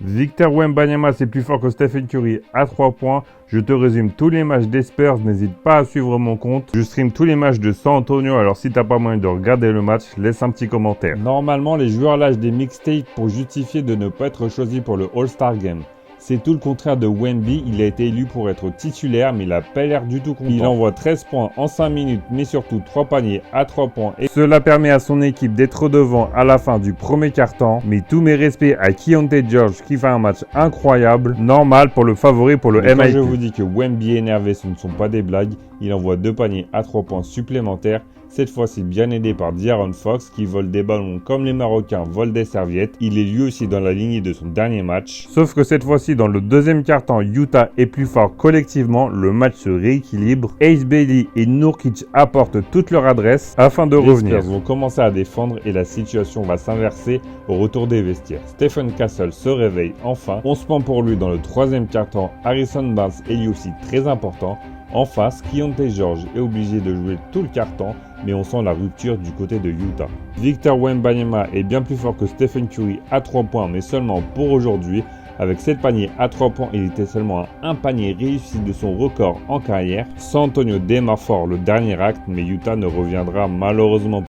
Victor Wembanyama c'est plus fort que Stephen Curry à 3 points. Je te résume tous les matchs des Spurs, n'hésite pas à suivre mon compte. Je stream tous les matchs de San Antonio, alors si t'as pas moyen de regarder le match, laisse un petit commentaire. Normalement, les joueurs lâchent des mixtapes pour justifier de ne pas être choisi pour le All-Star Game. C'est tout le contraire de Wemby, il a été élu pour être titulaire mais il a pas l'air du tout content. Il envoie 13 points en 5 minutes mais surtout 3 paniers à 3 points. Et cela permet à son équipe d'être devant à la fin du premier quart-temps. Mais tous mes respects à Keyonte George qui fait un match incroyable. Normal pour le favori pour le MIP. Quand je vous dis que Wemby est énervé, ce ne sont pas des blagues. Il envoie 2 paniers à 3 points supplémentaires. Cette fois-ci bien aidé par De'Aaron Fox qui vole des ballons comme les Marocains volent des serviettes. Il est lui aussi dans la lignée de son dernier match. Sauf que cette fois-ci dans le deuxième quart-temps, Utah est plus fort collectivement. Le match se rééquilibre. Ace Bailey et Nurkic apportent toute leur adresse afin de revenir. Les Spurs vont commencer à défendre et la situation va s'inverser au retour des vestiaires. Stephen Castle se réveille enfin. 11 points pour lui dans le troisième quart-temps. Harrison Barnes est lui aussi très important. En face, Keyonte George est obligé de jouer tout le carton, mais on sent la rupture du côté de Utah. Victor Wembanyama est bien plus fort que Stephen Curry à 3 points, mais seulement pour aujourd'hui. Avec 7 paniers à 3 points, il était seulement à un panier réussi de son record en carrière. San Antonio démarre fort le dernier acte, mais Utah ne reviendra malheureusement pas.